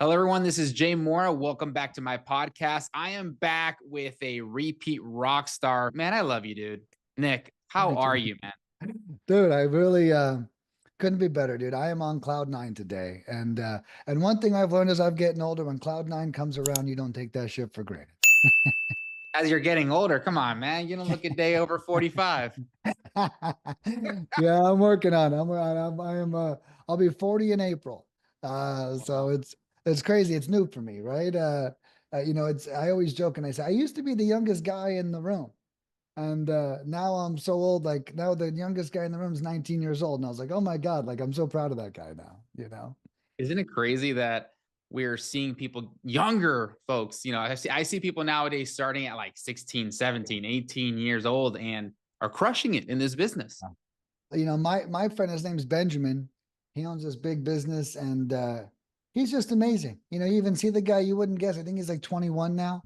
Hello, everyone. This is Jay Mora. Welcome back to my podcast. I am back with a repeat rock star. Man, I love you, dude. Nick, how Me are too. you, man? Dude, I really couldn't be better, dude. I am on cloud nine today. And one thing I've learned as I'm getting older, when cloud nine comes around, you don't take that shit for granted. As you're getting older, come on, man. You don't look a day over 45. Yeah, I'm working on it. I'll be 40 in April. So Wow. it's crazy. It's new for me, right? I always joke and I say I used to be the youngest guy in the room. And now I'm so old, like now the youngest guy in the room is 19 years old. And I was like, oh my God, like I'm so proud of that guy now. Isn't it crazy that we're seeing people, younger folks, I see people nowadays starting at like 16, 17, 18 years old and are crushing it in this business. My friend, his name's Benjamin. He owns this big business and he's just amazing. You even see the guy, you wouldn't guess. I think he's like 21 now.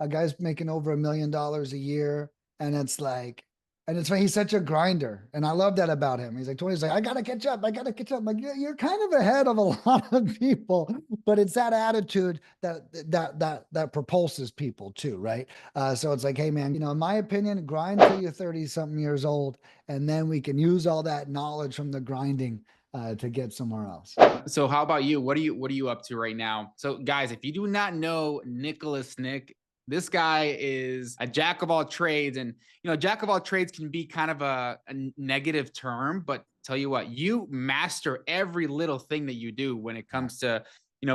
A guy's making over $1 million a year. And it's like, and it's he's such a grinder. And I love that about him. He's like 20, he's like, I gotta catch up. I gotta catch up. I'm like, you're kind of ahead of a lot of people, but it's that attitude that propulses people too, right? So it's like, hey man, in my opinion, grind till you're 30 something years old, and then we can use all that knowledge from the grinding to get somewhere else. So how about you? What are you up to right now? So guys, if you do not know Nicholas Nick, this guy is a jack of all trades. And jack of all trades can be kind of a negative term, but tell you what, you master every little thing that you do when it Yeah. comes to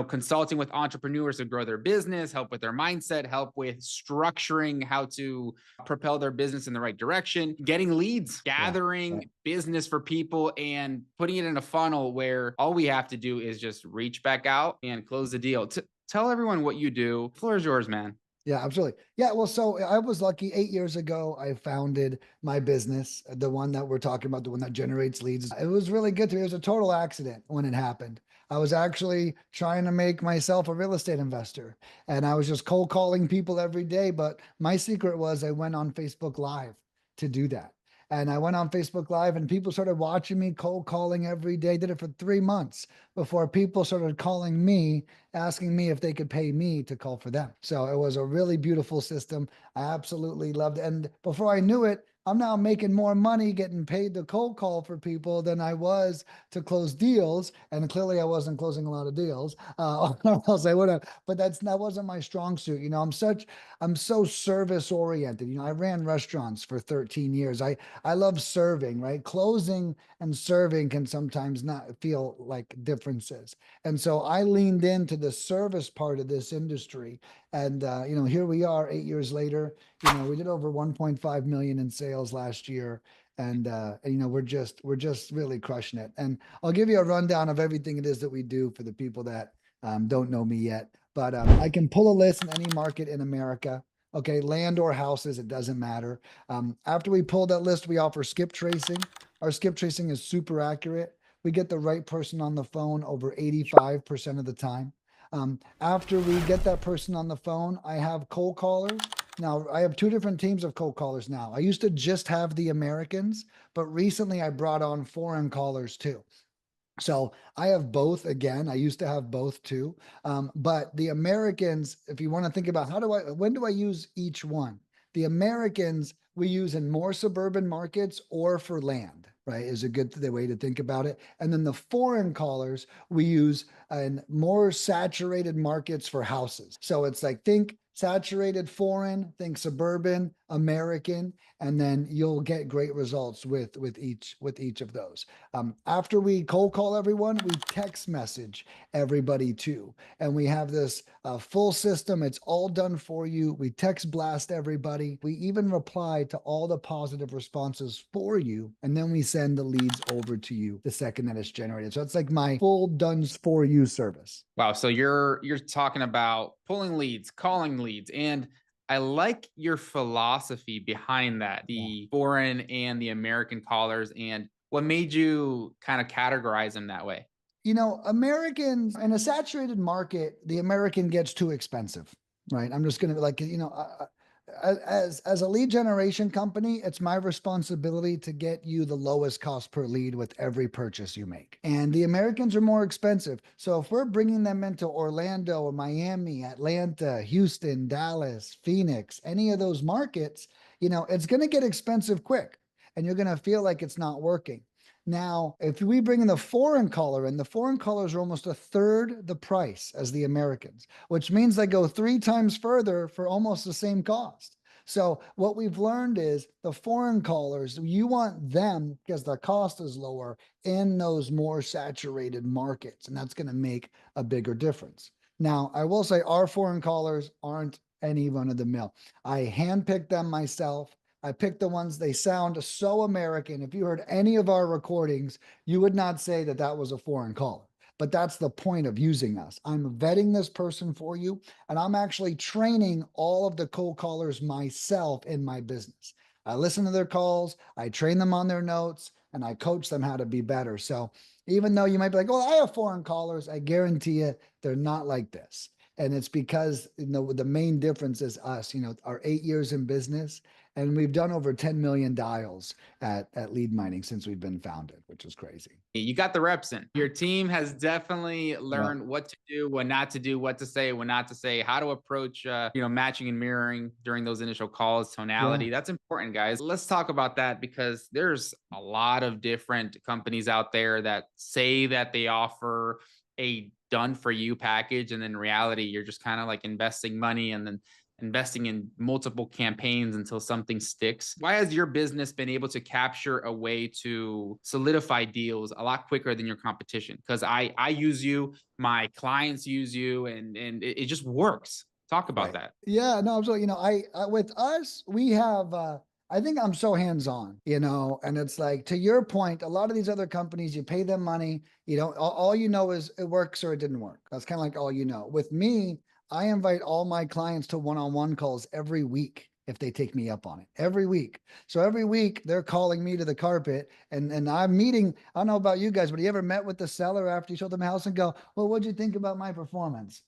consulting with entrepreneurs to grow their business, help with their mindset, help with structuring how to propel their business in the right direction, getting leads, Yeah. Yeah. gathering business for people, and putting it in a funnel where all we have to do is just reach back out and close the deal. Tell everyone what you do. The floor is yours, man. Yeah, absolutely. Yeah, well, so I was lucky 8 years ago. I founded my business, the one that we're talking about, the one that generates leads. It was really good to me. It was a total accident when it happened. I was actually trying to make myself a real estate investor and I was just cold calling people every day. But my secret was I went on Facebook Live to do that. And I went on Facebook Live and people started watching me cold calling every day. Did it for 3 months before people started calling me asking me if they could pay me to call for them. So it was a really beautiful system. I absolutely loved it. And before I knew it, I'm now making more money getting paid to cold call for people than I was to close deals. And clearly I wasn't closing a lot of deals. Or else I would have, but that wasn't my strong suit. I'm so service oriented. I ran restaurants for 13 years. I love serving, right? Closing and serving can sometimes not feel like differences. And so I leaned into the service part of this industry. And, here we are 8 years later. We did over 1.5 million in sales last year. And we're just really crushing it. And I'll give you a rundown of everything it is that we do for the people that don't know me yet. But I can pull a list in any market in America. Okay, land or houses, it doesn't matter. After we pull that list, we offer skip tracing. Our skip tracing is super accurate. We get the right person on the phone over 85% of the time. After we get that person on the phone, I have cold callers. Now, I have two different teams of cold callers now. I used to just have the Americans, but recently I brought on foreign callers too. So I have both again. I used to have both too. But the Americans, if you want to think about when do I use each one? The Americans we use in more suburban markets or for land, right? Is a good the way to think about it. And then the foreign callers we use in more saturated markets for houses. So it's like think saturated foreign, think suburban, American, and then you'll get great results with each of those. After we cold call everyone, we text message everybody too. And we have this full system. It's all done for you. We text blast everybody. We even reply to all the positive responses for you. And then we send the leads over to you the second that it's generated. So it's like my full done for you service. Wow. So you're talking about pulling leads, calling leads, and I like your philosophy behind that, Yeah. the foreign and the American callers, and what made you kind of categorize them that way. Americans in a saturated market, the American gets too expensive, right? I'm just going to as a lead generation company, it's my responsibility to get you the lowest cost per lead with every purchase you make. And the Americans are more expensive. So if we're bringing them into Orlando or Miami, Atlanta, Houston, Dallas, Phoenix, any of those markets, it's going to get expensive quick and you're going to feel like it's not working. Now, if we bring in the foreign caller in, the foreign callers are almost a third the price as the Americans, which means they go 3 times further for almost the same cost. So what we've learned is the foreign callers, you want them because the cost is lower in those more saturated markets, and that's going to make a bigger difference. Now, I will say our foreign callers aren't any run of the mill. I handpicked them myself. I picked the ones, they sound so American. If you heard any of our recordings, you would not say that that was a foreign caller. But that's the point of using us. I'm vetting this person for you, and I'm actually training all of the cold callers myself in my business. I listen to their calls, I train them on their notes, and I coach them how to be better. So even though you might be like, oh, I have foreign callers, I guarantee you they're not like this. And it's because the main difference is us, our 8 years in business. And we've done over 10 million dials at lead mining since we've been founded, which is crazy. You got the reps in. Your team has definitely Yeah. learned what to do, what not to do, what to say, what not to say, how to approach, matching and mirroring during those initial calls, tonality. Yeah. That's important, guys. Let's talk about that because there's a lot of different companies out there that say that they offer a done for you package. And in reality, you're just kind of like investing money and then investing in multiple campaigns until something sticks. Why has your business been able to capture a way to solidify deals a lot quicker than your competition? Because I use you, my clients use you, and it just works. Talk about Right. that. Yeah, no, so I with us, we have I think I'm so hands-on, and it's like to your point, a lot of these other companies, you pay them money, all you know is it works or it didn't work. That's kind of like all you know. With me, I invite all my clients to one-on-one calls every week if they take me up on it. Every week. So every week they're calling me to the carpet and I'm meeting. I don't know about you guys, but you ever met with the seller after you showed them the house and go, well, what'd you think about my performance?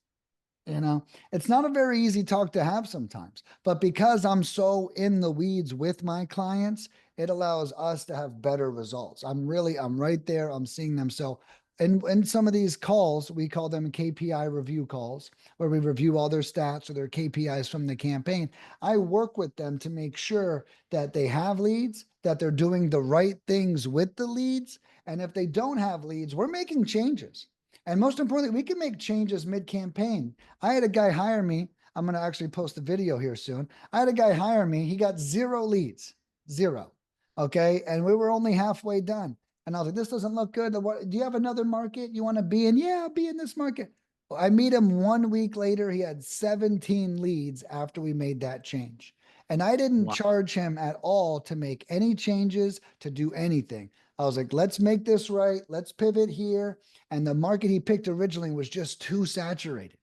It's not a very easy talk to have sometimes, but because I'm so in the weeds with my clients, it allows us to have better results. I'm right there. I'm seeing them. So, in some of these calls, we call them KPI review calls, where we review all their stats or their KPIs from the campaign. I work with them to make sure that they have leads, that they're doing the right things with the leads. And if they don't have leads, we're making changes. And most importantly, we can make changes mid-campaign. I had a guy hire me. I'm going to actually post a video here soon. I had a guy hire me. He got 0 leads, 0. Okay. And we were only halfway done. And I was like, this doesn't look good. Do you have another market you want to be in? Yeah, I'll be in this market. Well, I meet him 1 week later. He had 17 leads after we made that change. And I didn't Wow. charge him at all to make any changes, to do anything. I was like, let's make this right. Let's pivot here. And the market he picked originally was just too saturated,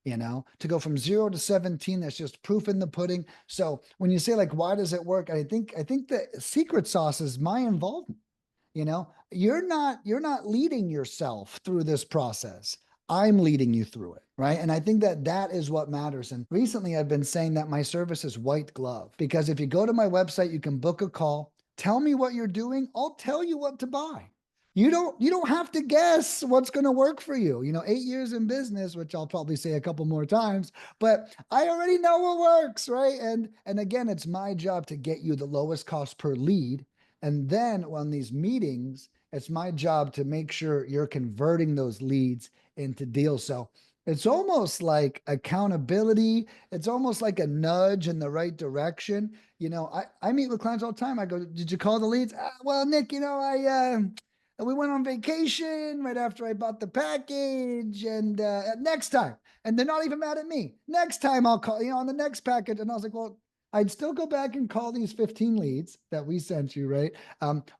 to go from 0 to 17. That's just proof in the pudding. So when you say like, why does it work? I think the secret sauce is my involvement. You're not leading yourself through this process. I'm leading you through it. Right. And I think that is what matters. And recently I've been saying that my service is white glove because if you go to my website, you can book a call. Tell me what you're doing. I'll tell you what to buy. You don't have to guess what's going to work for you. 8 years in business, which I'll probably say a couple more times, but I already know what works, right? And again, it's my job to get you the lowest cost per lead. And then on these meetings, it's my job to make sure you're converting those leads into deals. So it's almost like accountability. It's almost like a nudge in the right direction. I meet with clients all the time. I go, did you call the leads? Well, Nick, we went on vacation right after I bought the package and next time, and they're not even mad at me. Next time I'll call, on the next package. And I was like, well, I'd still go back and call these 15 leads that we sent you, right?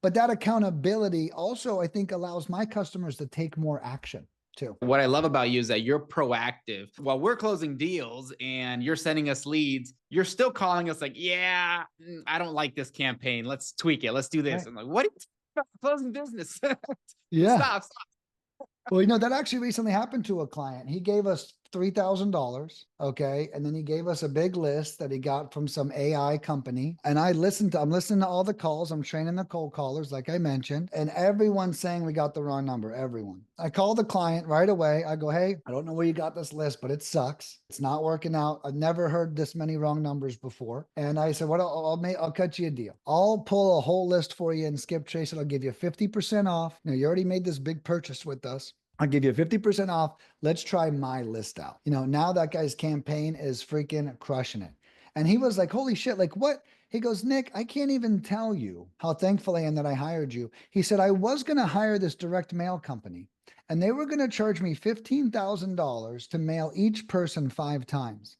But that accountability also, I think, allows my customers to take more action too. What I love about you is that you're proactive. While we're closing deals and you're sending us leads, you're still calling us like, yeah, I don't like this campaign. Let's tweak it. Let's do this. Right. I'm like, what are you talking about? Closing business? Yeah. Stop. Well, that actually recently happened to a client. He gave us $3,000. Okay. And then he gave us a big list that he got from some AI company. And I'm listening to all the calls. I'm training the cold callers, like I mentioned, and everyone's saying we got the wrong number. Everyone. I call the client right away. I go, hey, I don't know where you got this list, but it sucks. It's not working out. I've never heard this many wrong numbers before. And I said, I'll cut you a deal. I'll pull a whole list for you and skip trace it. I'll give you 50% off. Now you already made this big purchase with us. I'll give you 50% off. Let's try my list out. Now that guy's campaign is freaking crushing it. And he was like, holy shit, like what? He goes, Nick, I can't even tell you how thankful I am that I hired you. He said, I was going to hire this direct mail company and they were going to charge me $15,000 to mail each person 5 times.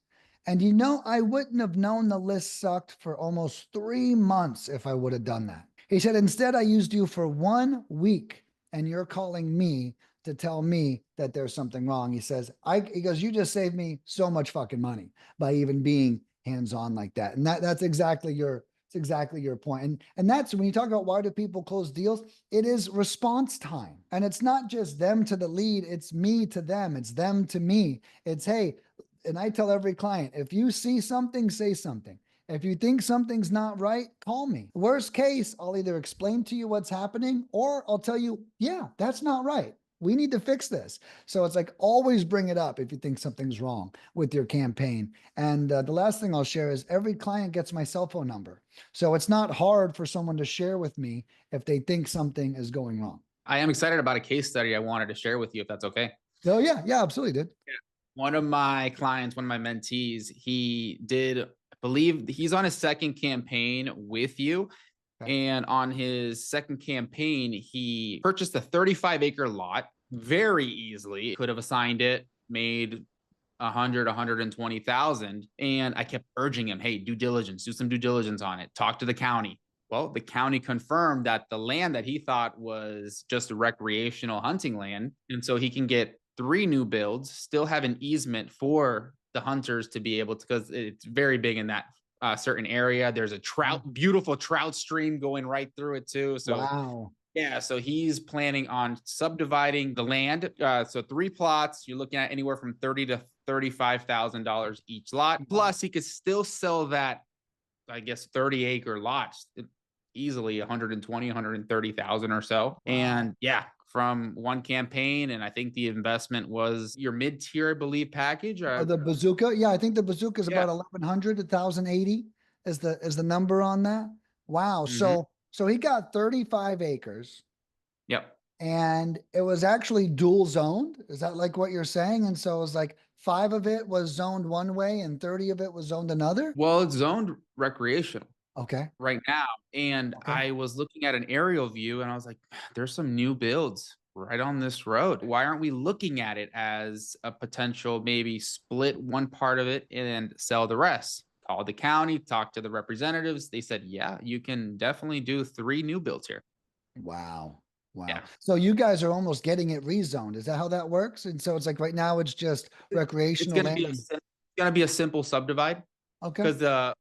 And I wouldn't have known the list sucked for almost 3 months if I would have done that. He said, instead, I used you for 1 week and you're calling me to tell me that there's something wrong. He says, he goes, you just saved me so much fucking money by even being hands-on like that. And that's exactly your point. And that's when you talk about why do people close deals, it is response time. And it's not just them to the lead, it's me to them, it's them to me. It's, hey, and I tell every client, if you see something, say something. If you think something's not right, call me. Worst case, I'll either explain to you what's happening or I'll tell you, yeah, that's not right. We need to fix this. So it's like always bring it up if you think something's wrong with your campaign. And the last thing I'll share is every client gets my cell phone number. So it's not hard for someone to share with me if they think something is going wrong. I am excited about a case study I wanted to share with you, if that's okay. Oh, yeah. Yeah, absolutely, dude. Yeah. One of my clients, one of my mentees, he did, I believe he's on his second campaign with you. Okay. And on his second campaign, he purchased a 35-acre lot very easily. Could have assigned it, made 120,000. And I kept urging him, hey, do some due diligence on it. Talk to the county. Well, the county confirmed that the land that he thought was just a recreational hunting land. And so he can get 3 new builds, still have an easement for the hunters to be able to, because it's very big in that certain area. There's a beautiful trout stream going right through it too. So wow. Yeah, so he's planning on subdividing the land. So 3 plots, you're looking at anywhere from $30,000 to $35,000 each lot. Plus, he could still sell that, I guess, 30-acre lots easily 120, 130,000 or so. Wow. And yeah, from one campaign, and I think the investment was your mid-tier, I believe, package. The bazooka, yeah, I think the bazooka is about 1,100 to 1,080 is the number on that. Wow, so he got 35 acres. Yep. And it was actually dual zoned. Is that like what you're saying? And so it was like 5 of it was zoned one way and 30 of it was zoned another? Well, it's zoned recreational. Okay. Right now. And I was looking at an aerial view and I was like, there's some new builds right on this road. Why aren't we looking at it as a potential, maybe split one part of it and sell the rest? Called the county, talked to the representatives. They said, yeah, you can definitely do 3 new builds here. Wow. Wow. Yeah. So you guys are almost getting it rezoned. Is that how that works? And so it's like right now it's just recreational land. It's going to be a simple subdivide. Okay. Because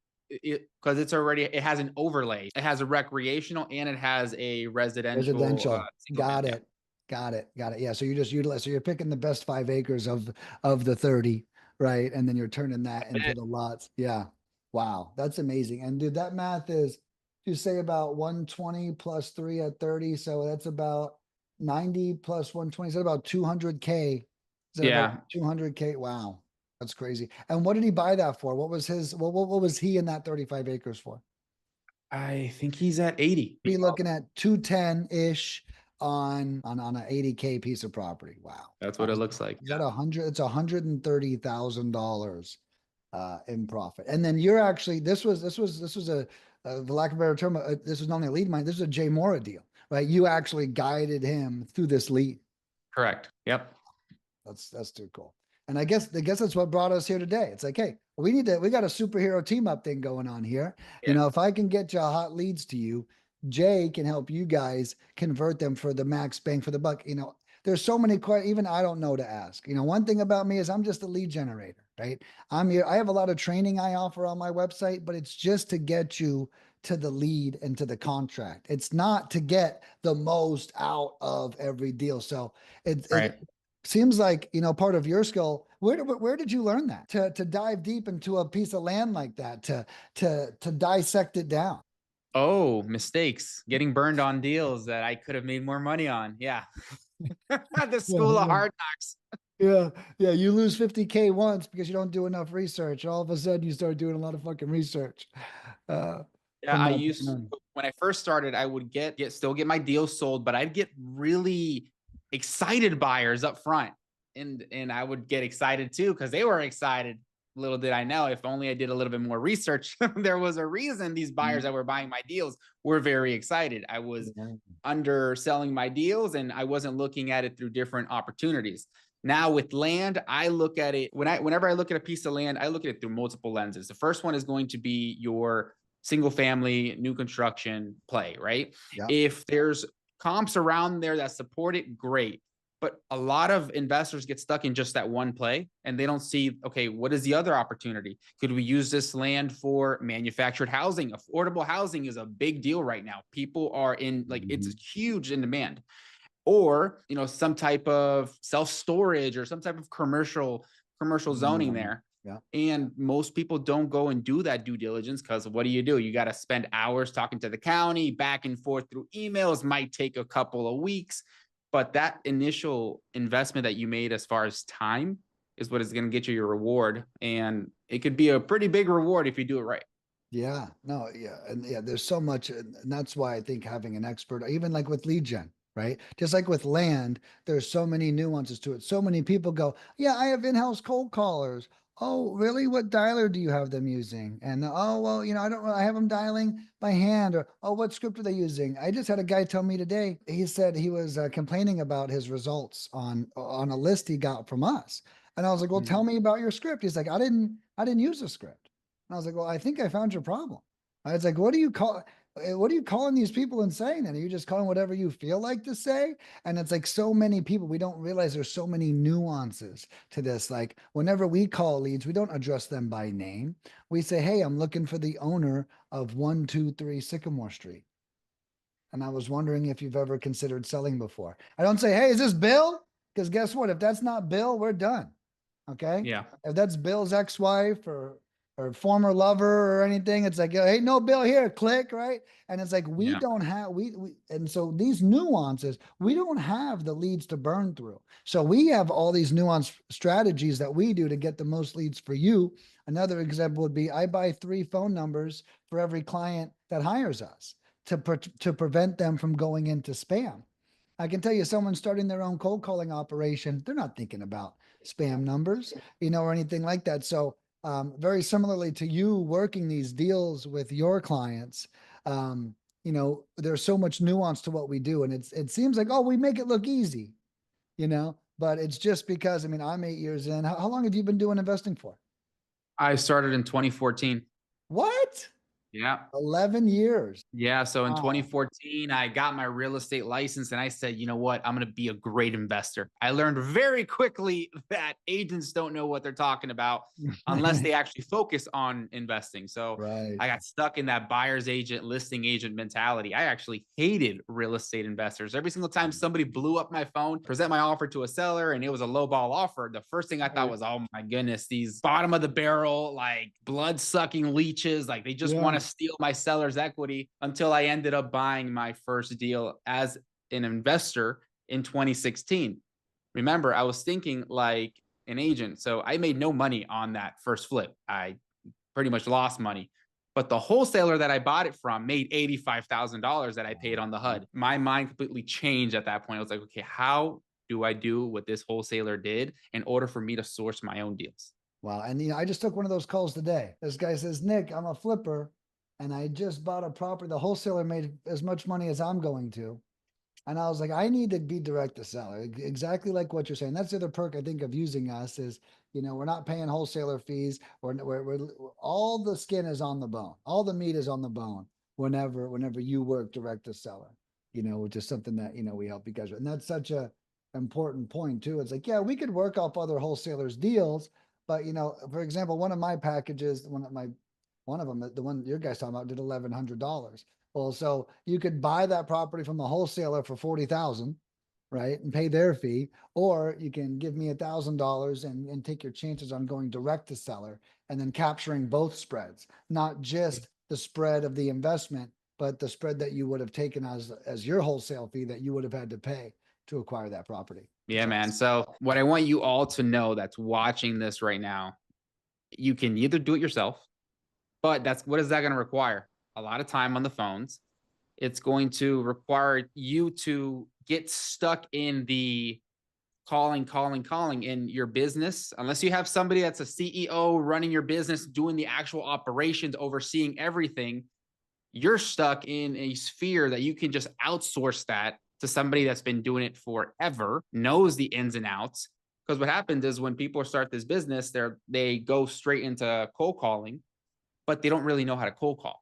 it has an overlay. It has a recreational and it has a residential. Got it. Yeah. So you just utilize. So you're picking the best 5 acres of the 30, right? And then you're turning that into the lots. Yeah. Wow, that's amazing. And dude, that math is, you say about 120 plus 3 at 30, so that's about 90 plus 120. Is that about 200K? Yeah, 200K. Wow. That's crazy. And what did he buy that for? What was what was he in that 35 acres for? I think he's at 80. Be looking at 210-ish on an 80K piece of property. Wow. That's what it looks like. Is that 100? It's $130,000 in profit. And then you're actually, this was a for lack of a better term, this was not only a lead mine, this is a Jay Mora deal, right? You actually guided him through this lead. Correct. Yep. That's too cool. And I guess that's what brought us here today. It's like, hey, we got a superhero team up thing going on here. Yeah. If I can get you hot leads to you, Jay can help you guys convert them for the max bang for the buck. There's so many questions, even I don't know to ask. One thing about me is I'm just a lead generator, right? I'm here. I have a lot of training I offer on my website, but it's just to get you to the lead and to the contract. It's not to get the most out of every deal. So it seems like, part of your skill, where did you learn that to dive deep into a piece of land like that, to dissect it down? Oh, mistakes. Getting burned on deals that I could have made more money on. Yeah. The Yeah, school of yeah. hard knocks. Yeah, yeah. You lose 50K once because you don't do enough research. All of a sudden, you start doing a lot of fucking research. Uh, Yeah, from I that used point on. when I first started, I would get still get my deals sold, but I'd get really excited buyers up front. And I would get excited too because they were excited. Little did I know, if only I did a little bit more research, there was a reason these buyers that were buying my deals were very excited. I was Yeah. underselling my deals and I wasn't looking at it through different opportunities. Now with land, I look at it whenever I look at a piece of land, I look at it through multiple lenses. The first one is going to be your single family new construction play, right? Yeah. If there's comps around there that support it, great. But a lot of investors get stuck in just that one play and they don't see, okay, what is the other opportunity? Could we use this land for manufactured housing? Affordable housing is a big deal right now. People are in, like, it's Mhm. huge in demand. Or, some type of self-storage or some type of commercial zoning Mhm. there. Yeah. And most people don't go and do that due diligence because what do? You got to spend hours talking to the county, back and forth through emails, might take a couple of weeks. But that initial investment that you made as far as time is what is going to get you your reward. And it could be a pretty big reward if you do it right. Yeah, no, yeah, and yeah, there's so much, and that's why I think having an expert, even like with lead gen, right? Just like with land, there's so many nuances to it. So many people go, "Yeah, I have in-house cold callers." Oh, really? What dialer do you have them using? And oh, well, I don't. I have them dialing by hand. Or oh, what script are they using? I just had a guy tell me today. He said he was complaining about his results on a list he got from us, and I was like, "Well, tell Mhm. me about your script." He's like, "I didn't use a script." And I was like, well, I think I found your problem. I was like, what are you calling these people and saying? And are you just calling whatever you feel like to say? And it's like so many people, we don't realize there's so many nuances to this. Like whenever we call leads, we don't address them by name. We say, hey, I'm looking for the owner of 123 Sycamore Street. And I was wondering if you've ever considered selling before. I don't say, hey, is this Bill? Because guess what? If that's not Bill, we're done. Okay. Yeah. If that's Bill's ex-wife or former lover or anything, it's like, hey, no Bill here, click, right? And it's like we Yeah. don't have we and so these nuances, we don't have the leads to burn through. So we have all these nuanced strategies that we do to get the most leads for you. Another example would be I buy 3 phone numbers for every client that hires us to prevent them from going into spam. I can tell you, someone starting their own cold calling operation, they're not thinking about spam numbers, or anything like that. So, very similarly to you working these deals with your clients, there's so much nuance to what we do, and it seems like, oh, we make it look easy, but it's just because, I mean, I'm 8 years in. How long have you been doing investing for? I started in 2014. What? Yeah. 11 years. Yeah, so in Wow. 2014, I got my real estate license and I said, you know what? I'm going to be a great investor. I learned very quickly that agents don't know what they're talking about unless they actually focus on investing. So Right. I got stuck in that buyer's agent, listing agent mentality. I actually hated real estate investors. Every single time somebody blew up my phone, present my offer to a seller, and it was a low ball offer, the first thing I thought was, oh my goodness, these bottom of the barrel, like blood sucking leeches, like they just want Yeah. to steal my seller's equity, until I ended up buying my first deal as an investor in 2016. Remember, I was thinking like an agent. So I made no money on that first flip. I pretty much lost money. But the wholesaler that I bought it from made $85,000 that I paid on the HUD. My mind completely changed at that point. I was like, okay, how do I do what this wholesaler did in order for me to source my own deals? Wow. And I just took one of those calls today. This guy says, Nick, I'm a flipper and I just bought a property. The wholesaler made as much money as I'm going to. And I was like, I need to be direct to seller. Exactly like what you're saying. That's the other perk I think of using us is, we're not paying wholesaler fees. We're all the skin is on the bone. All the meat is on the bone whenever you work direct to seller, which is something that, we help you guys with. And that's such a important point too. It's like, yeah, we could work off other wholesalers deals, but for example, one of my packages, one of them, the one your guys talking about did $1,100. Well, so you could buy that property from the wholesaler for 40,000, right? And pay their fee, or you can give me $1,000 and take your chances on going direct to seller and then capturing both spreads, not just the spread of the investment, but the spread that you would have taken as your wholesale fee that you would have had to pay to acquire that property. Yeah, man. So what I want you all to know that's watching this right now, you can either do it yourself, but that's what is that going to require? A lot of time on the phones. It's going to require you to get stuck in the calling in your business. Unless you have somebody that's a CEO running your business, doing the actual operations, overseeing everything, you're stuck in a sphere that you can just outsource that to somebody that's been doing it forever, knows the ins and outs. Because what happens is when people start this business, they go straight into cold calling, but they don't really know how to cold call.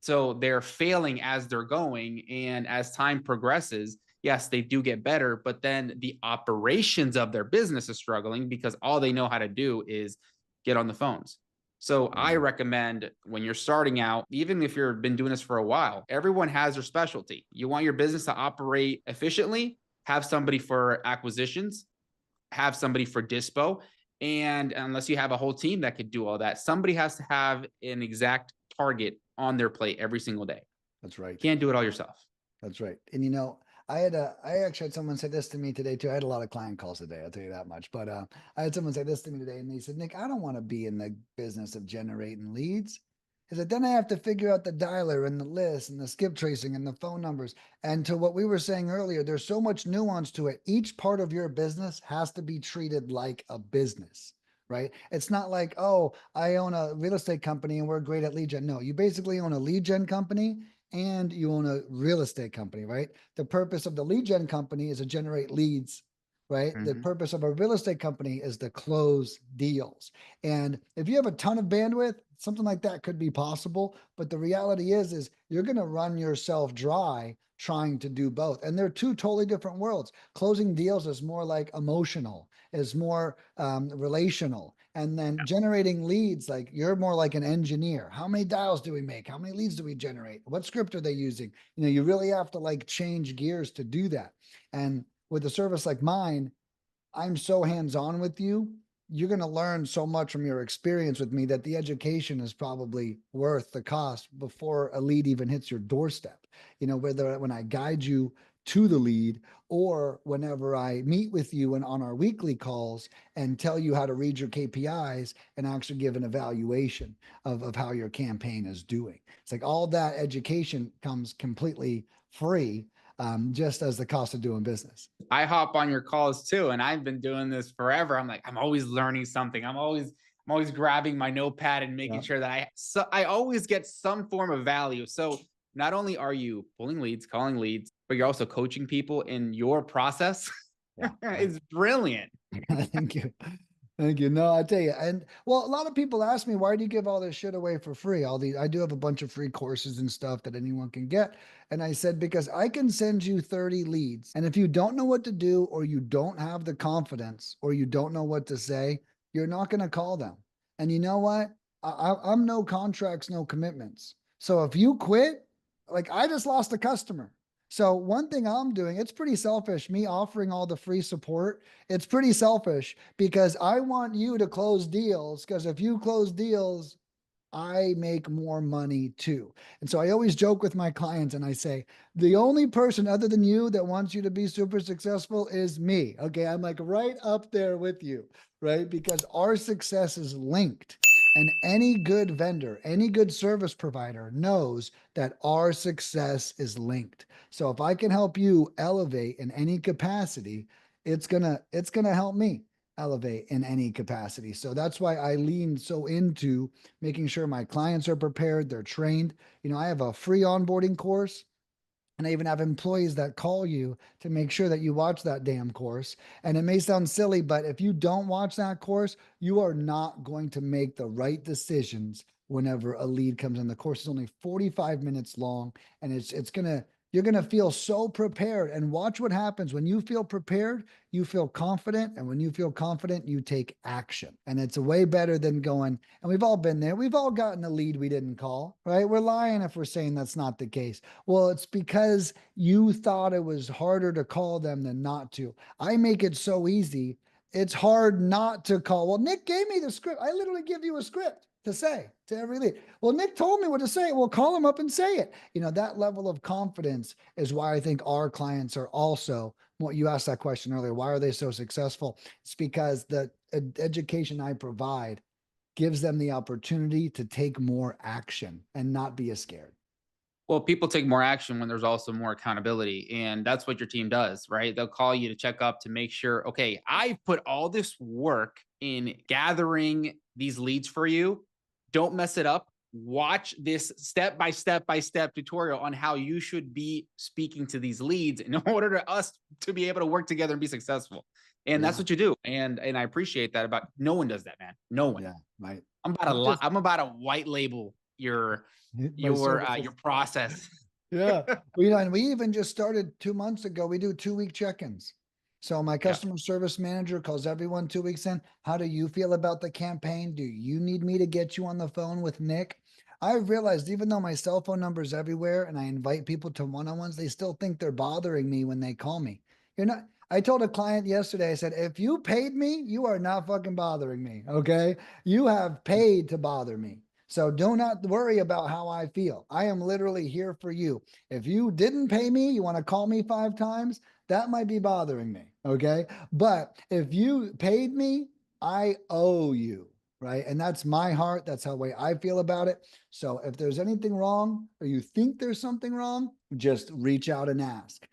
So they're failing as they're going. And as time progresses, yes, they do get better, but then the operations of their business is struggling because all they know how to do is get on the phones. So I recommend when you're starting out, even if you've been doing this for a while, everyone has their specialty. You want your business to operate efficiently, have somebody for acquisitions, have somebody for dispo. And unless you have a whole team that could do all that, somebody has to have an exact target on their plate every single day. That's right. Can't do it all yourself. That's right. And I actually had someone say this to me today too. I had a lot of client calls today, I'll tell you that much. But I had someone say this to me today, and they said, Nick, I don't want to be in the business of generating leads. He said, then I have to figure out the dialer and the list and the skip tracing and the phone numbers. And to what we were saying earlier, there's so much nuance to it. Each part of your business has to be treated like a business, right? It's not like, oh, I own a real estate company and we're great at lead gen. No, you basically own a lead gen company and you own a real estate company, right? The purpose of the lead gen company is to generate leads, right? The purpose of a real estate company is to close deals. And if you have a ton of bandwidth, something like that could be possible. But the reality is you're going to run yourself dry trying to do both. And they're two totally different worlds. Closing deals is more like emotional, is more relational. And then generating leads, like you're more like an engineer. How many dials do we make? How many leads do we generate? What script are they using? You really have to like change gears to do that. And with a service like mine, I'm so hands-on with you. You're going to learn so much from your experience with me that the education is probably worth the cost before a lead even hits your doorstep. Whether when I guide you to the lead or whenever I meet with you and on our weekly calls and tell you how to read your KPIs and actually give an evaluation of how your campaign is doing. It's like all that education comes completely free, just as the cost of doing business. I hop on your calls too, and I've been doing this forever. I'm like, I'm always learning something. I'm always grabbing my notepad and making Yeah. sure that I always get some form of value. So not only are you pulling leads, calling leads, but you're also coaching people in your process. Yeah. It's brilliant. Thank you. Thank you. No, I tell you, and well, a lot of people ask me, why do you give all this shit away for free? I do have a bunch of free courses and stuff that anyone can get. And I said, because I can send you 30 leads. And if you don't know what to do, or you don't have the confidence, or you don't know what to say, you're not going to call them. And you know what? I'm no contracts, no commitments. So if you quit, like I just lost a customer. So one thing I'm doing, it's pretty selfish, me offering all the free support. It's pretty selfish because I want you to close deals, because if you close deals, I make more money too. And so I always joke with my clients and I say, the only person other than you that wants you to be super successful is me. Okay. I'm like right up there with you, right? Because our success is linked. And any good vendor, any good service provider knows that our success is linked. So if I can help you elevate in any capacity, it's gonna help me elevate in any capacity. So that's why I lean so into making sure my clients are prepared, they're trained. I have a free onboarding course. And I even have employees that call you to make sure that you watch that damn course. And it may sound silly, but if you don't watch that course, you are not going to make the right decisions whenever a lead comes in. The course is only 45 minutes long, and it's gonna You're going to feel so prepared, and watch what happens when you feel prepared, you feel confident. And when you feel confident, you take action. And it's way better than going, and we've all been there. We've all gotten a lead we didn't call, right? We're lying if we're saying that's not the case. Well, it's because you thought it was harder to call them than not to. I make it so easy. It's hard not to call. Well, Nick gave me the script. I literally give you a script to say to every lead. Well, Nick told me what to say. Well, call him up and say it. That level of confidence is why I think our clients are also, what you asked that question earlier, why are they so successful? It's because the education I provide gives them the opportunity to take more action and not be as scared. Well, people take more action when there's also more accountability. And that's what your team does, right? They'll call you to check up to make sure, okay, I've put all this work in gathering these leads for you. Don't mess it up. Watch this step by step tutorial on how you should be speaking to these leads in order to us to be able to work together and be successful. And that's what you do. And I appreciate that. About no one does that, man. No one. Yeah, right. I'm about to white label your process. Yeah. And we even just started 2 months ago. We do 2-week check-ins. So my customer service manager calls everyone 2 weeks in. How do you feel about the campaign? Do you need me to get you on the phone with Nick? I've realized even though my cell phone number is everywhere and I invite people to one-on-ones, they still think they're bothering me when they call me. You're not. I told a client yesterday, I said, if you paid me, you are not fucking bothering me. Okay. You have paid to bother me. So do not worry about how I feel. I am literally here for you. If you didn't pay me, you want to call me 5 times, that might be bothering me. Okay. But if you paid me, I owe you. Right. And that's my heart. That's how way I feel about it. So if there's anything wrong or you think there's something wrong, just reach out and ask.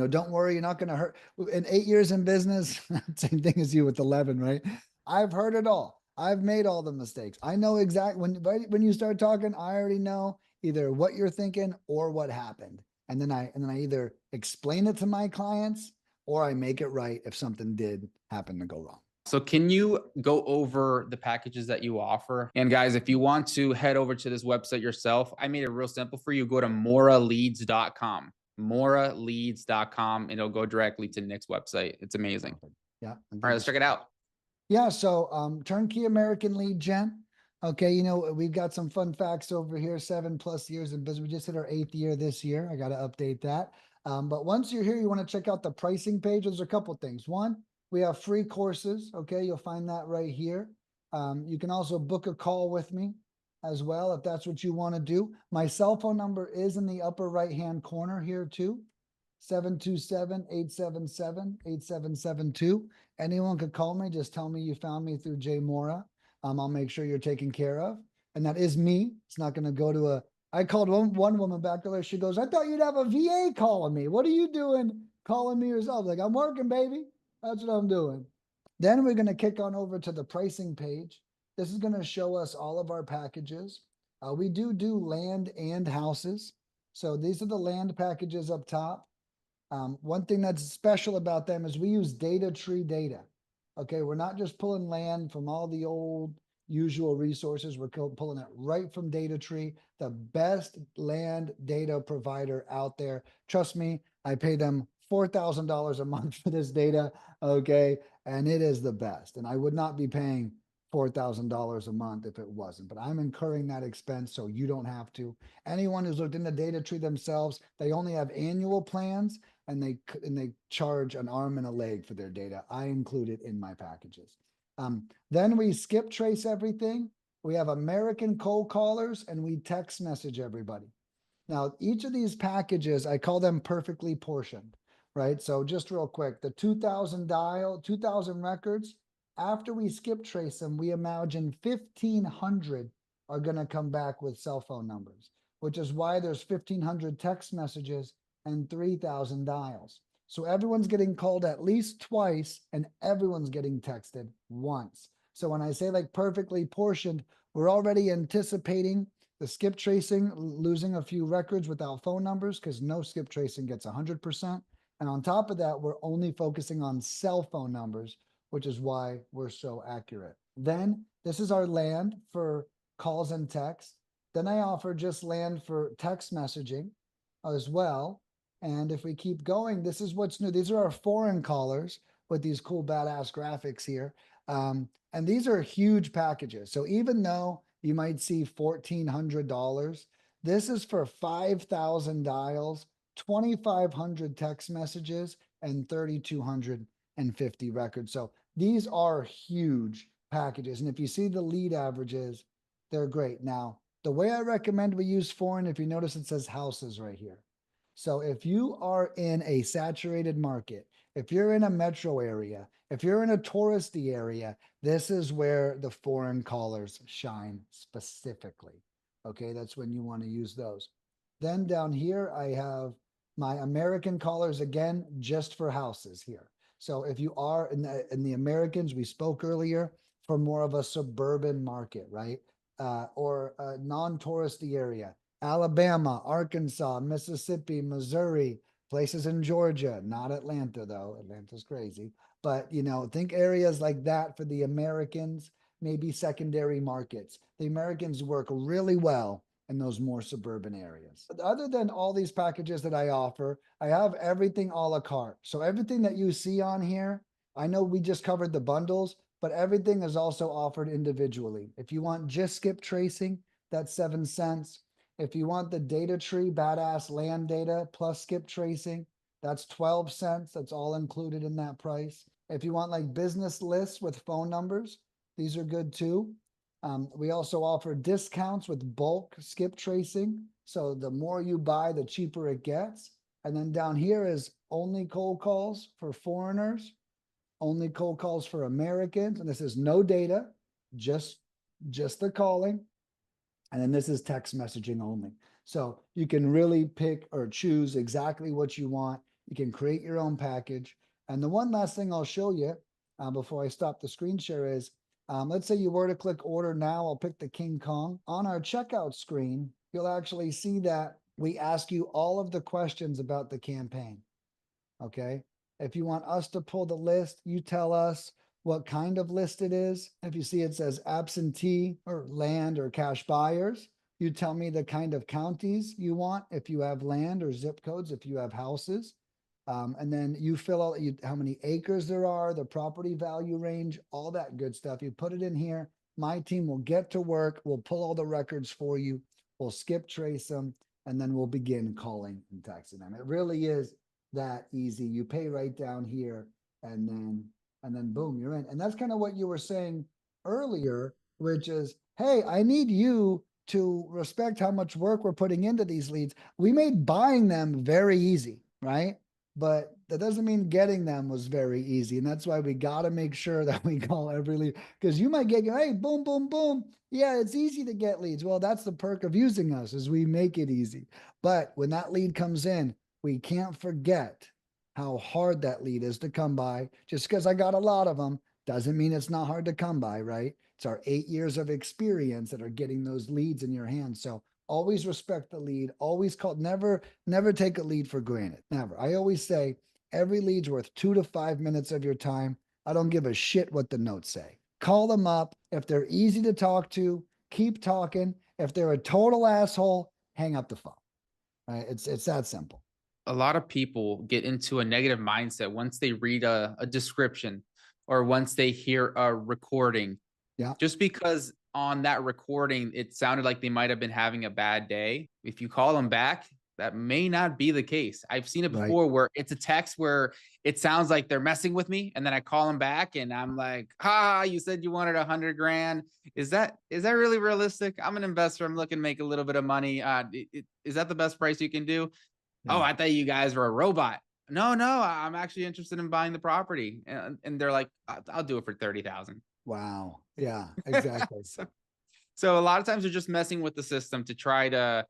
Don't worry, you're not going to hurt. In 8 years in business, same thing as you with 11, right? I've heard it all. I've made all the mistakes. I know exactly when you start talking, I already know either what you're thinking or what happened. And then I either explain it to my clients or I make it right if something did happen to go wrong. So can you go over the packages that you offer? And guys, if you want to head over to this website yourself, I made it real simple for you. Go to moraleads.com, moraleads.com, and it'll go directly to Nick's website. It's amazing. Yeah. All right, let's check it out. Yeah. So turnkey American lead gen. Okay. We've got some fun facts over here, 7+ years in business. We just hit our 8th year this year. I got to update that. But once you're here, you want to check out the pricing page. There's a couple things. One, we have free courses. Okay. You'll find that right here. You can also book a call with me as well, if that's what you want to do. My cell phone number is in the upper right-hand corner here too. 727-877-8772. Anyone could call me. Just tell me you found me through Jay Mora. I'll make sure you're taken care of. And that is me. It's not going to go to I called one woman back there. She goes, I thought you'd have a VA calling me. What are you doing calling me yourself? Like, I'm working, baby. That's what I'm doing. Then we're going to kick on over to the pricing page. This is going to show us all of our packages. We do land and houses. So these are the land packages up top. One thing that's special about them is we use data tree data. Okay, we're not just pulling land from all the old usual resources. We're pulling it right from data tree, the best land data provider out there. Trust me, I pay them $4,000 a month for this data. Okay, and it is the best. And I would not be paying $4,000 a month if it wasn't, but I'm incurring that expense so you don't have to. Anyone who's looked into data tree themselves, they only have annual plans and they charge an arm and a leg for their data. I include it in my packages. Then we skip trace everything. We have American cold callers and we text message everybody. Now, each of these packages, I call them perfectly portioned, right? So just real quick, the 2000 records, after we skip trace them, we imagine 1,500 are going to come back with cell phone numbers, which is why there's 1,500 text messages and 3,000 dials. So everyone's getting called at least twice and everyone's getting texted once. So when I say like perfectly portioned, we're already anticipating the skip tracing, losing a few records without phone numbers because no skip tracing gets 100%. And on top of that, we're only focusing on cell phone numbers, which is why we're so accurate. Then this is our land for calls and text. Then I offer just land for text messaging as well. And if we keep going, this is what's new. These are our foreign callers with these cool badass graphics here. And these are huge packages. So even though you might see $1,400, this is for 5,000 dials, 2,500 text messages, and 3,250 records. So these are huge packages. And if you see the lead averages, they're great. Now, the way I recommend we use foreign, if you notice it says houses right here. So if you are in a saturated market, if you're in a metro area, if you're in a touristy area, this is where the foreign callers shine specifically. Okay, that's when you want to use those. Then down here, I have my American callers again, just for houses here. So if you are in the Americans, we spoke earlier, for more of a suburban market, right? Or a non-touristy area, Alabama, Arkansas, Mississippi, Missouri, places in Georgia, not Atlanta though. Atlanta's crazy. But think areas like that for the Americans, maybe secondary markets. The Americans work really well in those more suburban areas. Other than all these packages that I offer, I have everything a la carte. So everything that you see on here, I know we just covered the bundles, but everything is also offered individually. If you want just skip tracing, that's 7 cents. If you want the data tree, badass land data plus skip tracing, that's 12 cents. That's all included in that price. If you want like business lists with phone numbers, these are good too. We also offer discounts with bulk skip tracing. So the more you buy, the cheaper it gets. And then down here is only cold calls for foreigners, only cold calls for Americans. And this is no data, just the calling. And then this is text messaging only. So you can really pick or choose exactly what you want. You can create your own package. And the one last thing I'll show you before I stop the screen share is, let's say you were to click order now, I'll pick the King Kong. On our checkout screen, you'll actually see that we ask you all of the questions about the campaign. Okay. If you want us to pull the list, you tell us what kind of list it is. If you see it says absentee or land or cash buyers, you tell me the kind of counties you want, if you have land, or zip codes if you have houses. And then you fill out how many acres there are, the property value range, all that good stuff. You put it in here. My team will get to work. We'll pull all the records for you. We'll skip trace them, and then we'll begin calling and texting them. It really is that easy. You pay right down here, and then boom, you're in. And that's kind of what you were saying earlier, which is, hey, I need you to respect how much work we're putting into these leads. We made buying them very easy, right? But that doesn't mean getting them was very easy. And that's why we got to make sure that we call every lead, because you might get, hey, boom, boom, boom. Yeah, it's easy to get leads. Well, that's the perk of using us, is we make it easy. But when that lead comes in, we can't forget how hard that lead is to come by. Just because I got a lot of them doesn't mean it's not hard to come by, right? It's our 8 years of experience that are getting those leads in your hands. So always respect the lead. Always call. Never take a lead for granted. Never. I always say every lead's worth 2 to 5 minutes of your time. I don't give a shit what the notes say. Call them up. If they're easy to talk to, keep talking. If they're a total asshole, hang up the phone. Right? It's that simple. A lot of people get into a negative mindset once they read a description or once they hear a recording. Yeah. Just because on that recording it sounded like they might have been having a bad day, if you call them back, that may not be the case. I've seen it Right. before where it's a text where it sounds like they're messing with me, and then I call them back and I'm like, you said you wanted 100 grand. Is that really realistic? I'm an investor. I'm looking to make a little bit of money. Is that the best price you can do? Oh, Yeah. I thought you guys were a robot. No, I'm actually interested in buying the property. And they're like, I'll do it for 30,000. Wow. Yeah, exactly. So a lot of times they're just messing with the system to try to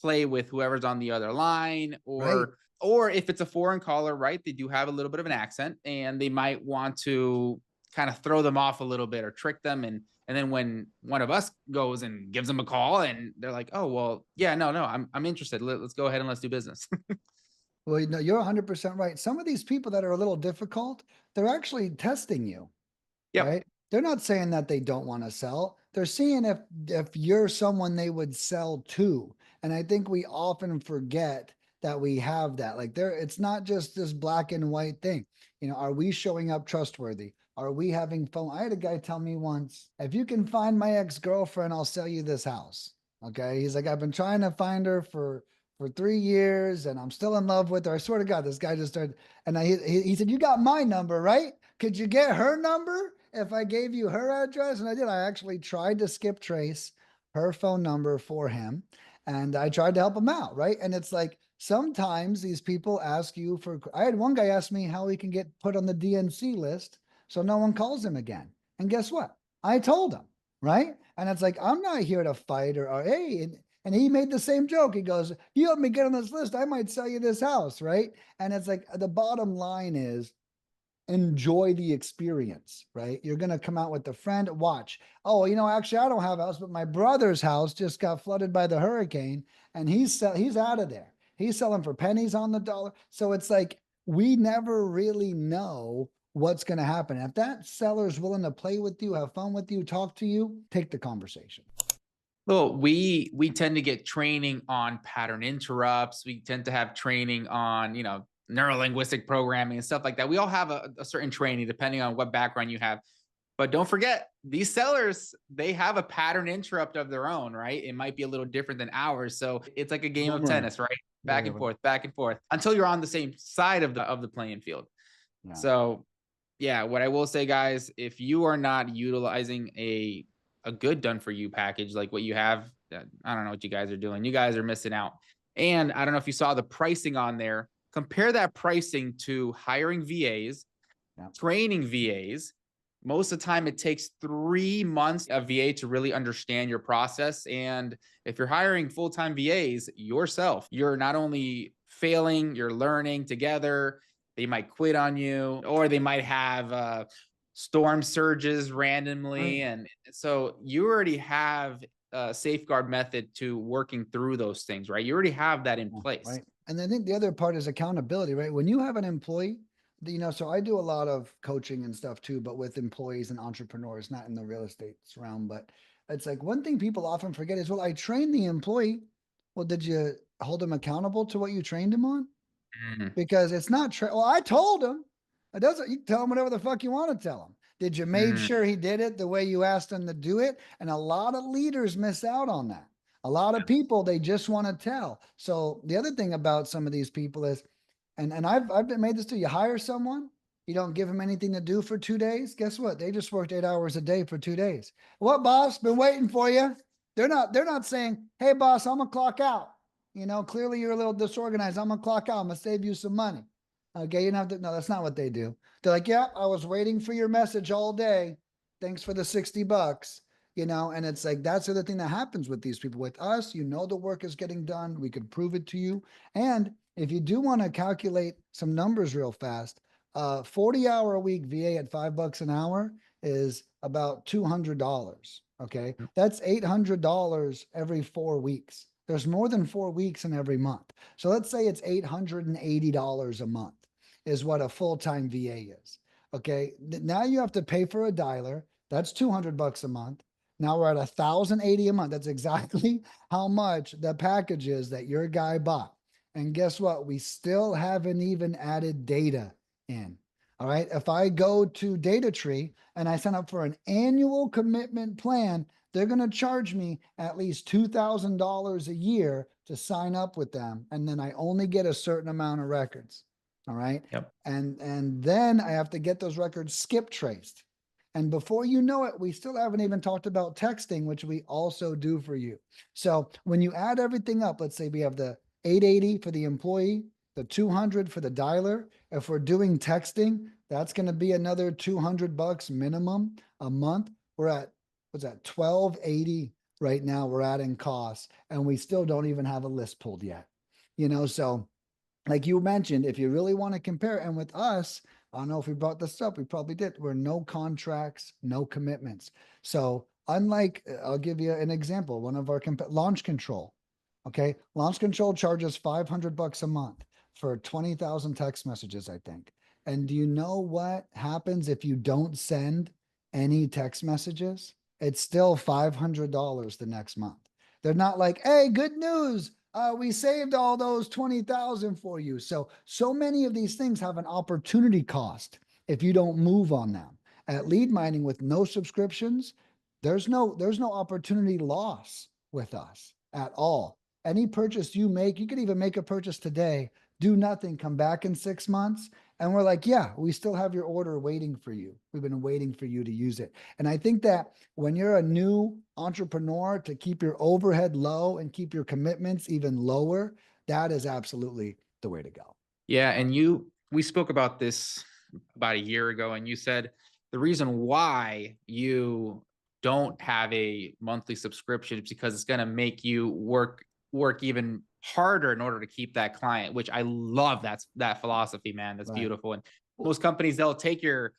play with whoever's on the other line, Right. or if it's a foreign caller, right? They do have a little bit of an accent and they might want to kind of throw them off a little bit or trick them. And then when one of us goes and gives them a call and they're like, oh, well, yeah, no, I'm interested. Let's go ahead and let's do business. Well, no, you're 100% right. Some of these people that are a little difficult, they're actually testing you, Yep. right? They're not saying that they don't want to sell. They're seeing if you're someone they would sell to. And I think we often forget that we have that. Like there, it's not just this black and white thing. Are we showing up trustworthy? Are we having fun? I had a guy tell me once, if you can find my ex-girlfriend, I'll sell you this house. Okay. He's like, I've been trying to find her for 3 years and I'm still in love with her. I swear to God, this guy just started. And he said, you got my number, right? Could you get her number if I gave you her address? And I did. I actually tried to skip trace her phone number for him and I tried to help him out. Right. And it's like, sometimes these people ask you for, I had one guy ask me how he can get put on the DNC list so no one calls him again. And guess what? I told him, right? And it's like, I'm not here to fight or hey, and he made the same joke. He goes, you help me get on this list, I might sell you this house, right? And it's like the bottom line is enjoy the experience, right? You're going to come out with a friend, watch. Oh, actually I don't have a house, but my brother's house just got flooded by the hurricane and he's out of there. He's selling for pennies on the dollar. So it's like, we never really know what's going to happen. If that seller's willing to play with you, have fun with you, talk to you, take the conversation. Well, we tend to get training on pattern interrupts. We tend to have training on, neurolinguistic programming and stuff like that. We all have a certain training depending on what background you have. But don't forget, these sellers, they have a pattern interrupt of their own, right? It might be a little different than ours. So it's like a game of tennis, right? Back and forth until you're on the same side of the playing field. Yeah. So yeah, what I will say, guys, if you are not utilizing a good done for you package like what you have, I don't know what you guys are doing. You guys are missing out. And I don't know if you saw the pricing on there. Compare that pricing to hiring VAs, training VAs. Most of the time, it takes 3 months of VA to really understand your process. And if you're hiring full-time VAs yourself, you're not only failing, you're learning together. They might quit on you, or they might have storm surges randomly. Right. And so you already have a safeguard method to working through those things, right? You already have that in place. Right. And I think the other part is accountability, right? When you have an employee, so I do a lot of coaching and stuff too, but with employees and entrepreneurs, not in the real estate realm. But it's like one thing people often forget is, well, I trained the employee. Well, did you hold him accountable to what you trained him on? Because it's not true. Well, I told him. It doesn't. You tell him whatever the fuck you want to tell him. Did you make sure he did it the way you asked him to do it? And a lot of leaders miss out on that. A lot of people, they just want to tell. So the other thing about some of these people is, and I've been made this too. You hire someone, you don't give them anything to do for 2 days. Guess what? They just worked 8 hours a day for 2 days. What, boss? Been waiting for you. They're not saying, hey, boss, I'm gonna clock out. Clearly you're a little disorganized. I'm gonna clock out. I'm gonna save you some money. Okay, you don't have to. No, that's not what they do. They're like, yeah, I was waiting for your message all day. Thanks for the $60. And it's like that's the other thing that happens with these people. With us, the work is getting done. We could prove it to you. And if you do want to calculate some numbers real fast, 40-hour a week VA at $5 an hour is about $200. Okay, that's $800 every 4 weeks. There's more than 4 weeks in every month. So let's say it's $880 a month is what a full-time VA is. Okay. Now you have to pay for a dialer. That's $200 a month. Now we're at $1,080 a month. That's exactly how much the package is that your guy bought. And guess what? We still haven't even added data in. All right. If I go to DataTree and I sign up for an annual commitment plan, they're going to charge me at least $2,000 a year to sign up with them. And then I only get a certain amount of records. All right. Yep. And then I have to get those records skip traced. And before you know it, we still haven't even talked about texting, which we also do for you. So when you add everything up, let's say we have the 880 for the employee, the 200 for the dialer. If we're doing texting, that's going to be another $200 minimum a month. We're at, what's that, 1280 right now. We're adding costs and we still don't even have a list pulled yet. So like you mentioned, if you really want to compare, and with us, I don't know if we brought this up, we probably did. We're no contracts, no commitments. So unlike, I'll give you an example, one of our Launch Control. Okay. Launch Control charges $500 a month for 20,000 text messages, I think. And do you know what happens if you don't send any text messages? It's still $500 the next month. They're not like, hey, good news. We saved all those 20,000 for you. So many of these things have an opportunity cost if you don't move on them. At lead mining with no subscriptions, there's no opportunity loss with us at all. Any purchase you make, you could even make a purchase today, do nothing, come back in 6 months, and we're like, yeah, we still have your order waiting for you. We've been waiting for you to use it. And I think that when you're a new entrepreneur, to keep your overhead low and keep your commitments even lower, that is absolutely the way to go. Yeah, and we spoke about this about a year ago, and you said the reason why you don't have a monthly subscription is because it's going to make you work even harder in order to keep that client, which I love. That philosophy, man. That's Right. beautiful. And most companies, they'll take your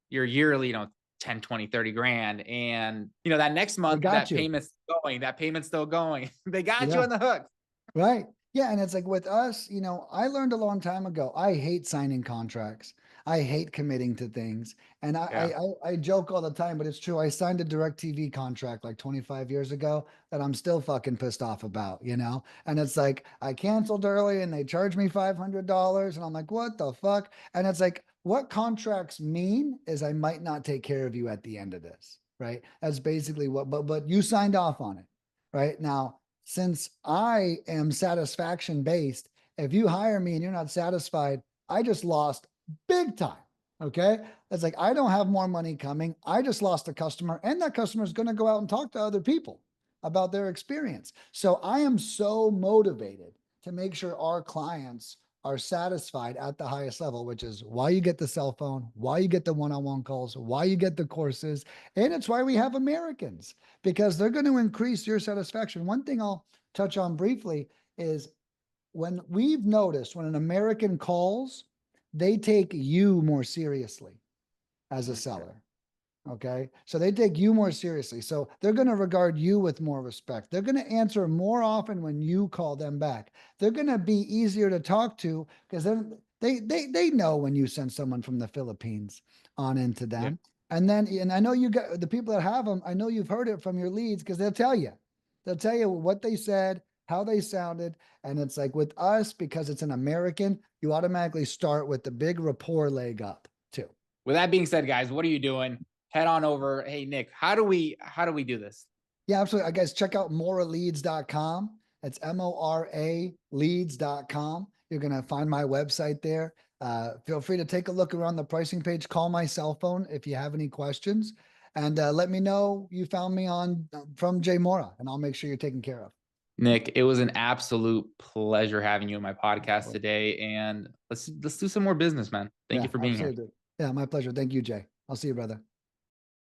yearly, 10, 20, 30 grand, and that next They month got you. that payment's still going. They got you Yeah. on the hook. Right. Yeah. And it's like with us, I learned a long time ago, I hate signing contracts. I hate committing to things. And Yeah. I joke all the time, but it's true. I signed a DirecTV contract like 25 years ago that I'm still fucking pissed off about. And it's like, I canceled early and they charged me $500. And I'm like, what the fuck? And it's like, what contracts mean is I might not take care of you at the end of this. Right. That's basically but you signed off on it. Right now, since I am satisfaction based, if you hire me and you're not satisfied, I just lost big time. Okay. It's like, I don't have more money coming. I just lost a customer, and that customer is going to go out and talk to other people about their experience. So I am so motivated to make sure our clients are satisfied at the highest level, which is why you get the cell phone, why you get the one-on-one calls, why you get the courses. And it's why we have Americans, because they're going to increase your satisfaction. One thing I'll touch on briefly is when we've noticed when an American calls, they take you more seriously as a Okay. seller. Okay. So they take you more seriously. So they're going to regard you with more respect. They're going to answer more often when you call them back. They're going to be easier to talk to because then they know when you send someone from the Philippines on into Yeah. them. And I know you got the people that have them. I know you've heard it from your leads because they'll tell you. They'll tell you what they said, how they sounded. And it's like with us, because it's an American, you automatically start with the big rapport leg up too. With that being said, guys, what are you doing? Head on over. Hey, Nick, how do we do this? Yeah, absolutely. Guys, check out moraleads.com. It's MORA leads.com. You're going to find my website there. Feel free to take a look around the pricing page. Call my cell phone if you have any questions. And let me know you found me on from Jay Mora, and I'll make sure you're taken care of. Nick, it was an absolute pleasure having you on my My podcast pleasure. today. And let's do some more business, man. Thank Yeah, you for being here. absolutely. Yeah, my pleasure. Thank you, Jay. I'll see you, brother.